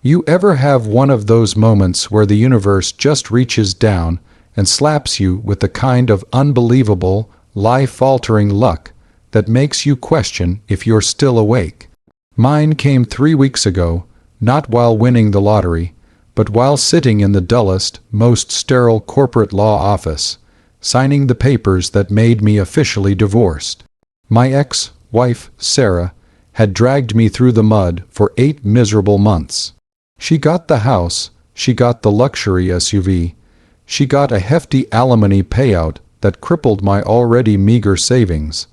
You ever have one of those moments where the universe just reaches down and slaps you with the kind of unbelievable, life-altering luck that makes you question if you're still awake? Mine came 3 weeks ago, not while winning the lottery, but while sitting in the dullest, most sterile corporate law office, signing the papers that made me officially divorced. My ex-wife, Sarah, had dragged me through the mud for 8 miserable months. She got the house, she got the luxury SUV, she got a hefty alimony payout that crippled my already meager savings,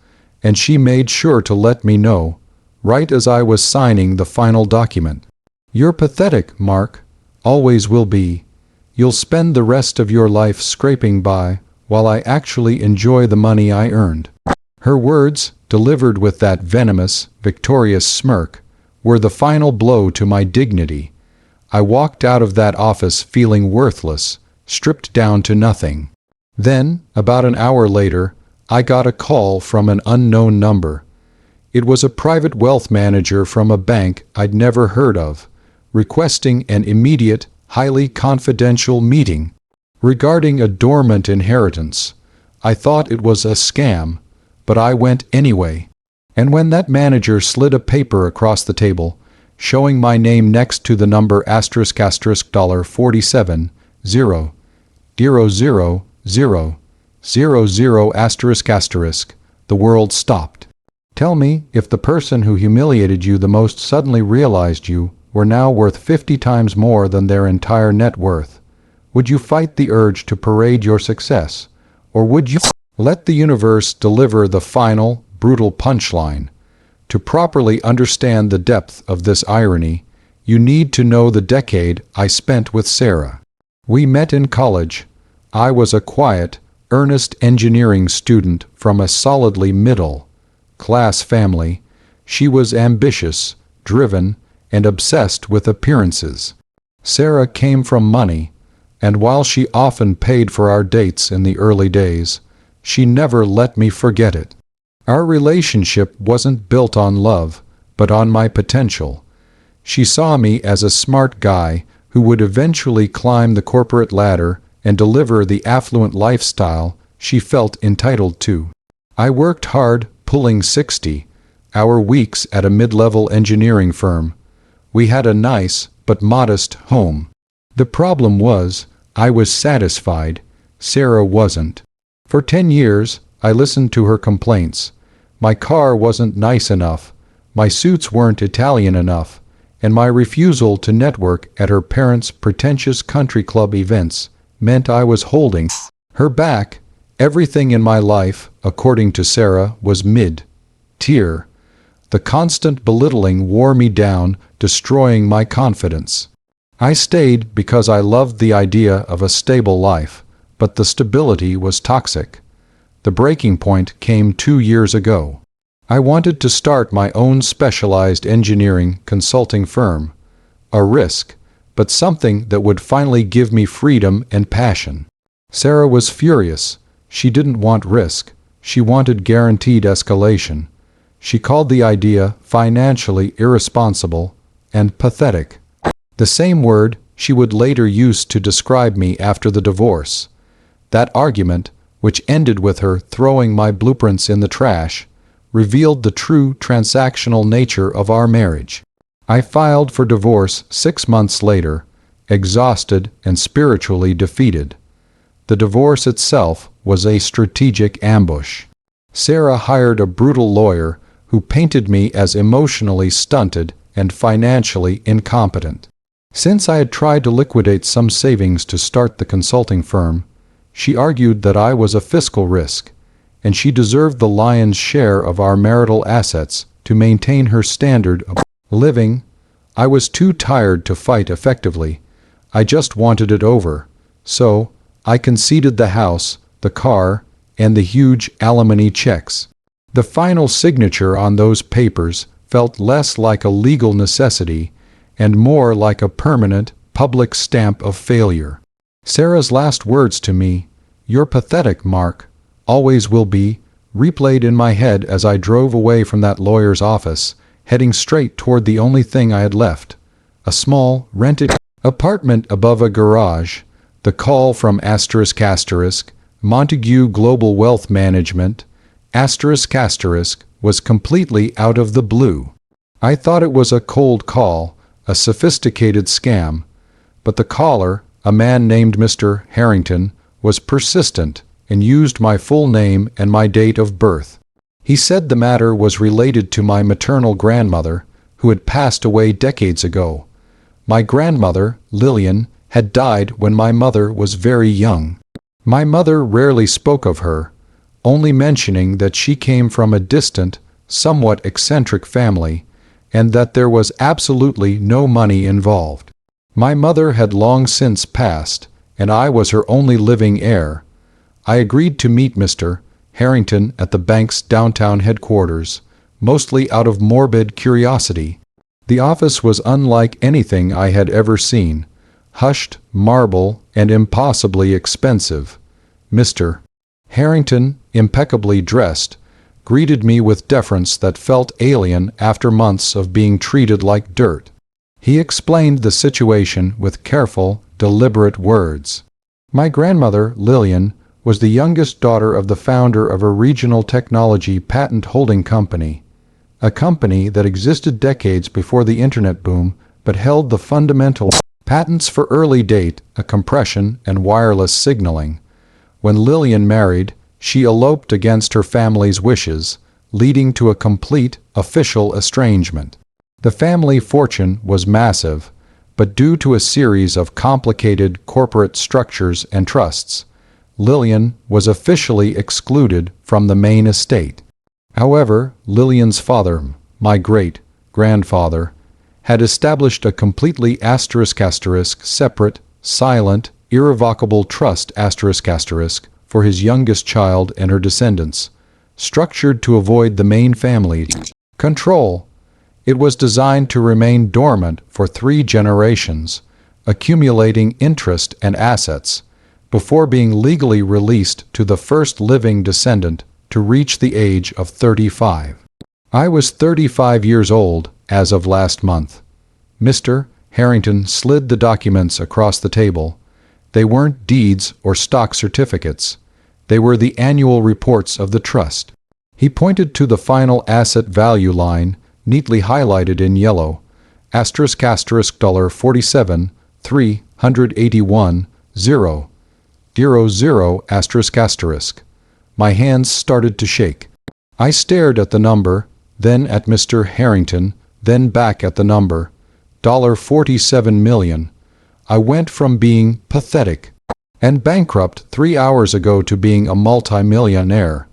and she made sure to let me know, right as I was signing the final document. "You're pathetic, Mark. Always will be. You'll spend the rest of your life scraping by, while I actually enjoy the money I earned." Her words, delivered with that venomous, victorious smirk, were the final blow to my dignity. I walked out of that office feeling worthless, stripped down to nothing. Then, about an hour later, I got a call from an unknown number. It was a private wealth manager from a bank I'd never heard of, requesting an immediate, highly confidential meeting regarding a dormant inheritance. I thought it was a scam, but I went anyway. And when that manager slid a paper across the table, showing my name next to the number $47 0 0 0 0 0 0 the world stopped. Tell me if the person who humiliated you the most suddenly realized you were now worth 50 times more than their entire net worth. Would you fight the urge to parade your success, or would you let the universe deliver the final, brutal punchline? To properly understand the depth of this irony, you need to know the decade I spent with Sarah. We met in college. I was a quiet, earnest engineering student from a solidly middle-class family. She was ambitious, driven, and obsessed with appearances. Sarah came from money, and while she often paid for our dates in the early days, she never let me forget it. Our relationship wasn't built on love, but on my potential. She saw me as a smart guy who would eventually climb the corporate ladder and deliver the affluent lifestyle she felt entitled to. I worked hard, pulling 60-hour weeks at a mid-level engineering firm. We had a nice, but modest home. The problem was, I was satisfied. Sarah wasn't. For 10 years, I listened to her complaints. My car wasn't nice enough, my suits weren't Italian enough, and my refusal to network at her parents' pretentious country club events meant I was holding her back. Everything in my life, according to Sarah, was mid-tier. The constant belittling wore me down, destroying my confidence. I stayed because I loved the idea of a stable life, but the stability was toxic. The breaking point came 2 years ago. I wanted to start my own specialized engineering consulting firm. A risk, but something that would finally give me freedom and passion. Sarah was furious. She didn't want risk. She wanted guaranteed escalation. She called the idea financially irresponsible and pathetic. The same word she would later use to describe me after the divorce. That argument, which ended with her throwing my blueprints in the trash, revealed the true transactional nature of our marriage. I filed for divorce 6 months later, exhausted and spiritually defeated. The divorce itself was a strategic ambush. Sarah hired a brutal lawyer who painted me as emotionally stunted and financially incompetent. Since I had tried to liquidate some savings to start the consulting firm, she argued that I was a fiscal risk, and she deserved the lion's share of our marital assets to maintain her standard of living. I was too tired to fight effectively. I just wanted it over. So, I conceded the house, the car, and the huge alimony checks. The final signature on those papers felt less like a legal necessity and more like a permanent, public stamp of failure. Sarah's last words to me, "You're pathetic, Mark, always will be," replayed in my head as I drove away from that lawyer's office, heading straight toward the only thing I had left, a small, rented apartment above a garage. The call from Montague Global Wealth Management was completely out of the blue. I thought it was a cold call, a sophisticated scam, but the caller, a man named Mr. Harrington, was persistent and used my full name and my date of birth. He said the matter was related to my maternal grandmother, who had passed away decades ago. My grandmother, Lillian, had died when my mother was very young. My mother rarely spoke of her, only mentioning that she came from a distant, somewhat eccentric family, and that there was absolutely no money involved. My mother had long since passed, and I was her only living heir. I agreed to meet Mr. Harrington at the bank's downtown headquarters, mostly out of morbid curiosity. The office was unlike anything I had ever seen, hushed, marble, and impossibly expensive. Mr. Harrington, impeccably dressed, greeted me with deference that felt alien after months of being treated like dirt. He explained the situation with careful, deliberate words. My grandmother, Lillian, was the youngest daughter of the founder of a regional technology patent holding company, a company that existed decades before the internet boom but held the fundamental patents for early data, compression, and wireless signaling. When Lillian married, she eloped against her family's wishes, leading to a complete, official estrangement. The family fortune was massive, but due to a series of complicated corporate structures and trusts, Lillian was officially excluded from the main estate. However, Lillian's father, my great-grandfather, had established a completely separate, silent, irrevocable trust for his youngest child and her descendants, structured to avoid the main family control. It was designed to remain dormant for 3 generations, accumulating interest and assets, before being legally released to the first living descendant to reach the age of 35. I was 35 years old as of last month. Mr. Harrington slid the documents across the table. They weren't deeds or stock certificates. They were the annual reports of the trust. He pointed to the final asset value line, neatly highlighted in yellow, $47, 381, 0. My hands started to shake. I stared at the number, then at Mr. Harrington, then back at the number, $47 million. I went from being pathetic and bankrupt 3 hours ago to being a multimillionaire,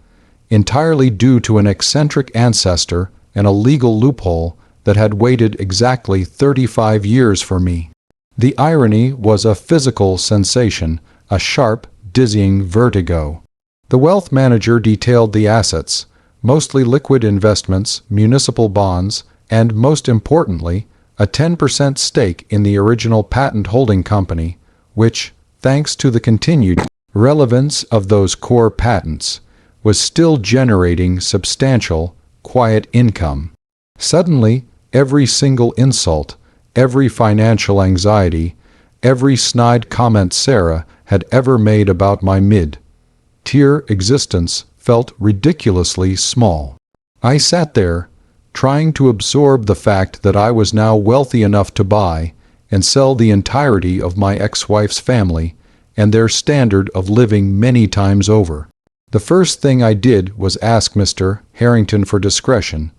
entirely due to an eccentric ancestor and a legal loophole that had waited exactly 35 years for me. The irony was a physical sensation, a sharp, dizzying vertigo. The wealth manager detailed the assets, mostly liquid investments, municipal bonds, and, most importantly, a 10% stake in the original patent holding company, which, thanks to the continued relevance of those core patents, was still generating substantial, quiet income. Suddenly, every single insult, every financial anxiety, every snide comment Sarah had ever made about my mid-tier existence felt ridiculously small. I sat there, trying to absorb the fact that I was now wealthy enough to buy and sell the entirety of my ex-wife's family and their standard of living many times over. The first thing I did was ask Mr. Harrington for discretion,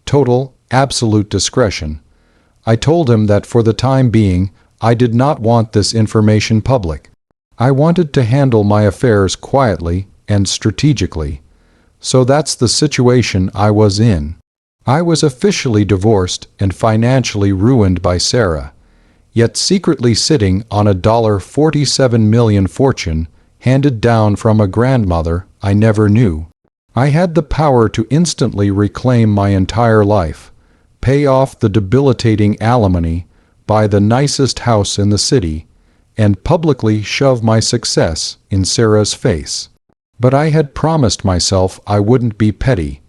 total, absolute discretion. I told him that for the time being, I did not want this information public. I wanted to handle my affairs quietly and strategically. So that's the situation I was in. I was officially divorced and financially ruined by Sarah, yet secretly sitting on a $47 million fortune handed down from a grandmother I never knew. I had the power to instantly reclaim my entire life, pay off the debilitating alimony, buy the nicest house in the city, and publicly shove my success in Sarah's face. But I had promised myself I wouldn't be petty,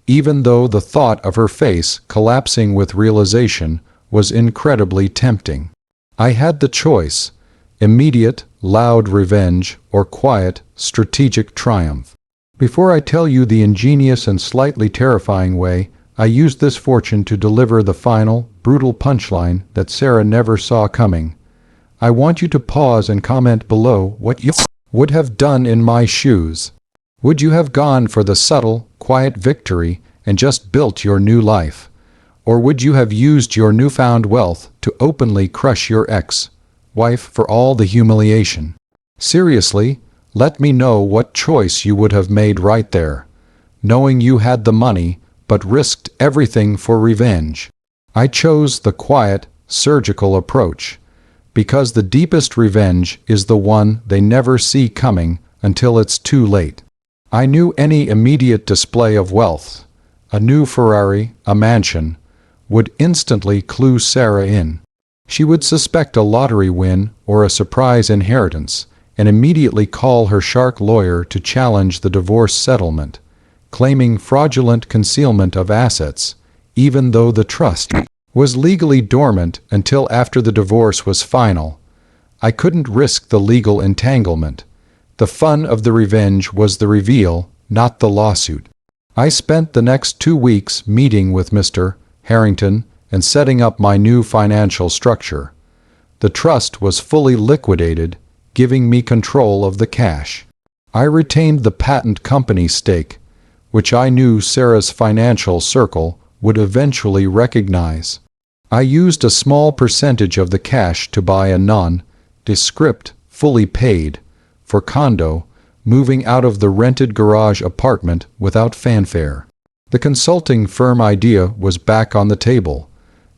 even though the thought of her face collapsing with realization was incredibly tempting. I had the choice: immediate, loud revenge or quiet, strategic triumph. Before I tell you the ingenious and slightly terrifying way I used this fortune to deliver the final, brutal punchline that Sarah never saw coming, I want you to pause and comment below what you would have done in my shoes. Would you have gone for the subtle, quiet victory and just built your new life? Or would you have used your newfound wealth to openly crush your ex-wife for all the humiliation? Seriously, let me know what choice you would have made right there, knowing you had the money but risked everything for revenge. I chose the quiet, surgical approach, because the deepest revenge is the one they never see coming until it's too late. I knew any immediate display of wealth, a new Ferrari, a mansion, would instantly clue Sarah in. She would suspect a lottery win or a surprise inheritance, and immediately call her shark lawyer to challenge the divorce settlement, claiming fraudulent concealment of assets, even though the trust was legally dormant until after the divorce was final. I couldn't risk the legal entanglement. The fun of the revenge was the reveal, not the lawsuit. I spent the next 2 weeks meeting with Mr. Harrington and setting up my new financial structure. The trust was fully liquidated, giving me control of the cash. I retained the patent company stake, which I knew Sarah's financial circle would eventually recognize. I used a small percentage of the cash to buy a nondescript, fully paid for condo, moving out of the rented garage apartment without fanfare. The consulting firm idea was back on the table,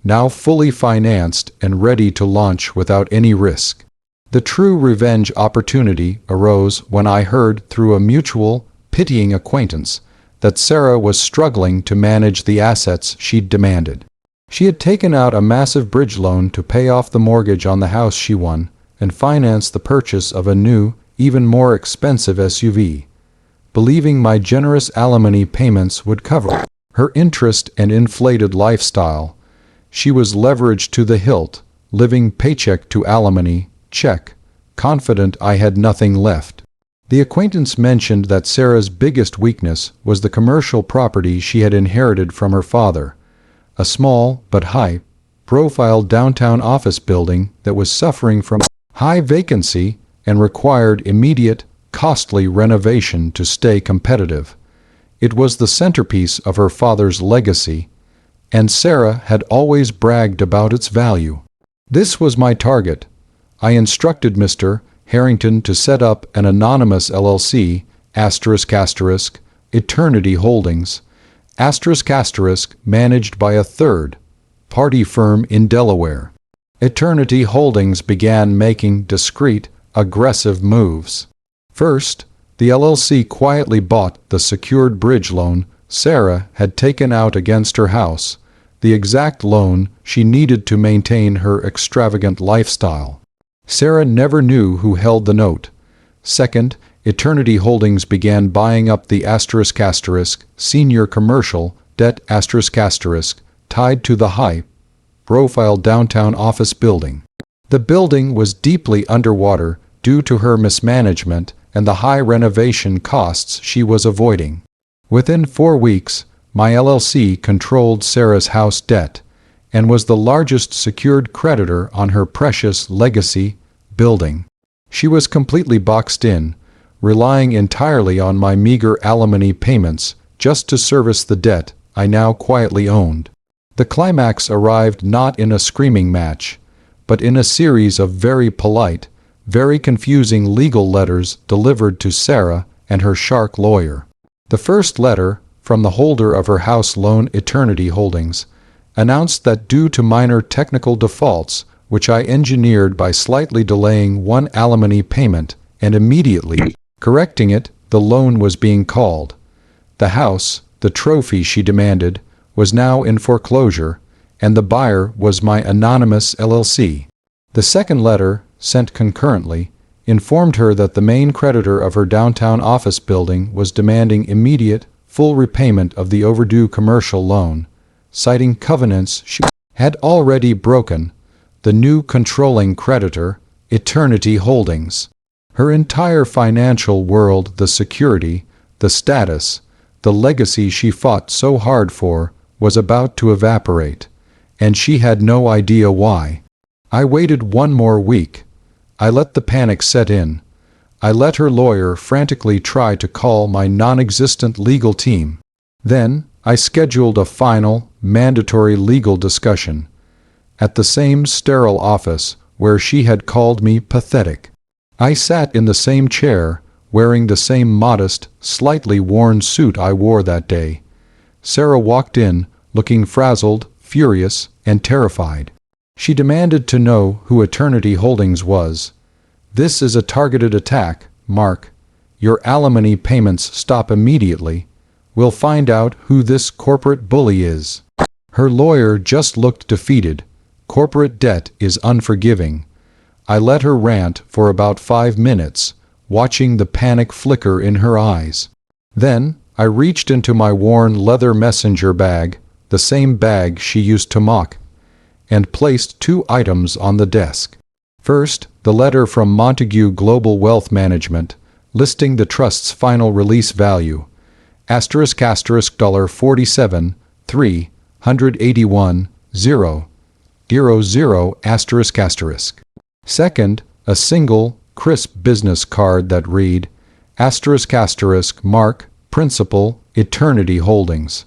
now fully financed and ready to launch without any risk. The true revenge opportunity arose when I heard through a mutual, pitying acquaintance that Sarah was struggling to manage the assets she'd demanded. She had taken out a massive bridge loan to pay off the mortgage on the house she won and finance the purchase of a new, even more expensive SUV, believing my generous alimony payments would cover her interest and inflated lifestyle. She was leveraged to the hilt, living paycheck to alimony, check, confident I had nothing left. The acquaintance mentioned that Sarah's biggest weakness was the commercial property she had inherited from her father, a small but high-profile downtown office building that was suffering from high vacancy and required immediate, costly renovation to stay competitive. It was the centerpiece of her father's legacy, and Sarah had always bragged about its value. This was my target. I instructed Mr. Harrington to set up an anonymous LLC, Eternity Holdings, managed by a third-party firm in Delaware. Eternity Holdings began making discreet, aggressive moves. First, the LLC quietly bought the secured bridge loan Sarah had taken out against her house, the exact loan she needed to maintain her extravagant lifestyle. Sarah never knew who held the note. Second, Eternity Holdings began buying up the senior commercial debt tied to the high-profile downtown office building. The building was deeply underwater due to her mismanagement and the high renovation costs she was avoiding. Within 4 weeks, my LLC controlled Sarah's house debt and was the largest secured creditor on her precious legacy building. She was completely boxed in, relying entirely on my meager alimony payments just to service the debt I now quietly owned. The climax arrived not in a screaming match, but in a series of very polite, very confusing legal letters delivered to Sarah and her shark lawyer. The first letter, from the holder of her house loan Eternity Holdings, announced that due to minor technical defaults, which I engineered by slightly delaying one alimony payment and immediately correcting it, the loan was being called. The house, the trophy she demanded, was now in foreclosure, and the buyer was my anonymous LLC. The second letter, sent concurrently, informed her that the main creditor of her downtown office building was demanding immediate, full repayment of the overdue commercial loan, citing covenants she had already broken. The new controlling creditor, Eternity Holdings. Her entire financial world, the security, the status, the legacy she fought so hard for, was about to evaporate, and she had no idea why. I waited one more week. I let the panic set in. I let her lawyer frantically try to call my non-existent legal team. Then, I scheduled a final, mandatory legal discussion at the same sterile office where she had called me pathetic. I sat in the same chair, wearing the same modest, slightly worn suit I wore that day. Sarah walked in, looking frazzled, furious, and terrified. She demanded to know who Eternity Holdings was. "This is a targeted attack, Mark. Your alimony payments stop immediately. We'll find out who this corporate bully is." Her lawyer just looked defeated. Corporate debt is unforgiving. I let her rant for about 5 minutes, watching the panic flicker in her eyes. Then, I reached into my worn leather messenger bag, the same bag she used to mock, and placed 2 items on the desk. First, the letter from Montague Global Wealth Management, listing the trust's final release value, $47 381 0 00 ***. Second, a single, crisp business card that read, *** Mark, Principal, Eternity Holdings.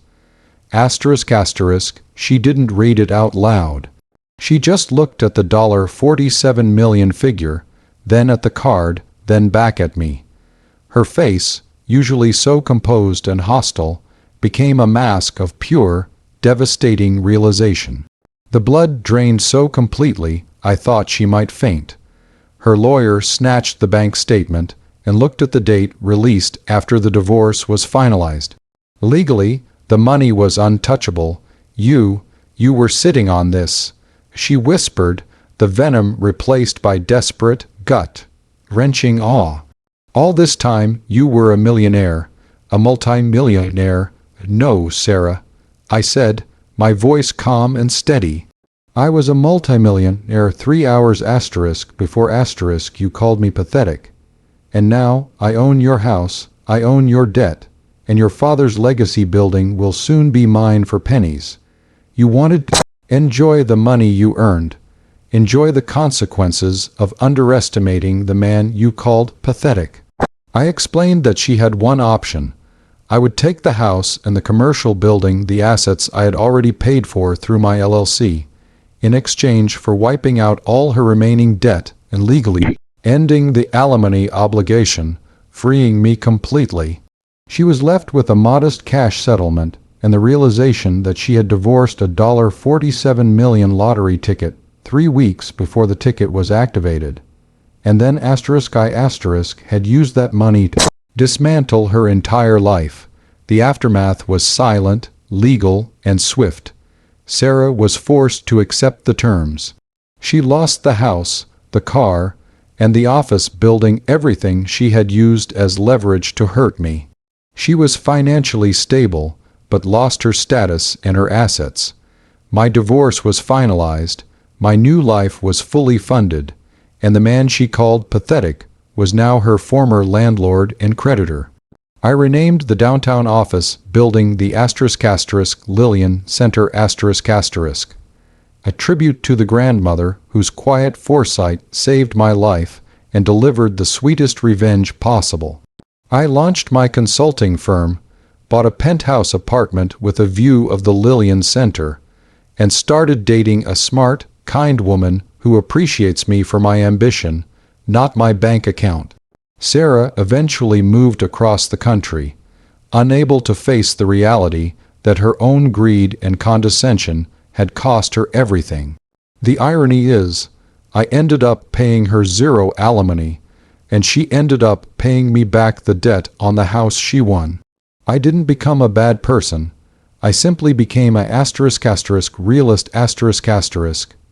***, she didn't read it out loud. She just looked at the $47 million figure, then at the card, then back at me. Her face, usually so composed and hostile, became a mask of pure, devastating realization. The blood drained so completely I thought she might faint. Her lawyer snatched the bank statement and looked at the date released after the divorce was finalized. Legally, the money was untouchable. You were sitting on this," she whispered, the venom replaced by desperate, gut-wrenching awe. "All this time you were a millionaire, a multi-millionaire." "No, Sarah," I said, my voice calm and steady. "I was a multimillionaire 3 hours before you called me pathetic. And now I own your house, I own your debt, and your father's legacy building will soon be mine for pennies. You wanted to enjoy the money you earned, enjoy the consequences of underestimating the man you called pathetic." I explained that she had one option. I would take the house and the commercial building, the assets I had already paid for through my LLC, in exchange for wiping out all her remaining debt and legally ending the alimony obligation, freeing me completely. She was left with a modest cash settlement and the realization that she had divorced a $47 million lottery ticket 3 weeks before the ticket was activated, and then I** had used that money to dismantle her entire life. The aftermath was silent, legal, and swift. Sarah was forced to accept the terms. She lost the house, the car, and the office building, everything she had used as leverage to hurt me. She was financially stable, but lost her status and her assets. My divorce was finalized, my new life was fully funded, and the man she called pathetic was now her former landlord and creditor. I renamed the downtown office building the ** Lillian Center ***, a tribute to the grandmother whose quiet foresight saved my life and delivered the sweetest revenge possible. I launched my consulting firm, bought a penthouse apartment with a view of the Lillian Center, and started dating a smart, kind woman who appreciates me for my ambition, not my bank account. Sarah eventually moved across the country, unable to face the reality that her own greed and condescension had cost her everything. The irony is, I ended up paying her 0 alimony, and she ended up paying me back the debt on the house she won. I didn't become a bad person. I simply became a ** realist **,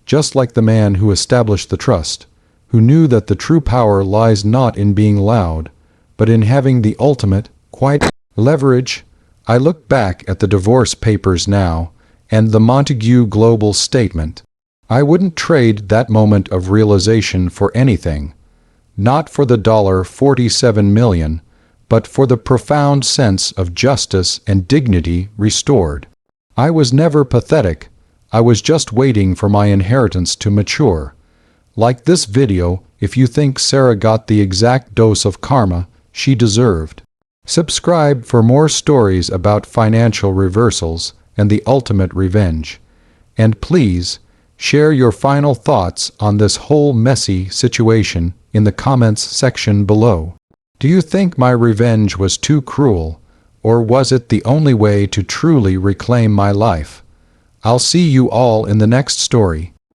just like the man who established the trust, who knew that the true power lies not in being loud, but in having the ultimate, quiet leverage. I look back at the divorce papers now, and the Montague Global Statement. I wouldn't trade that moment of realization for anything. Not for the $47 million, but for the profound sense of justice and dignity restored. I was never pathetic. I was just waiting for my inheritance to mature. Like this video if you think Sarah got the exact dose of karma she deserved. Subscribe for more stories about financial reversals and the ultimate revenge. And please, share your final thoughts on this whole messy situation in the comments section below. Do you think my revenge was too cruel, or was it the only way to truly reclaim my life? I'll see you all in the next story.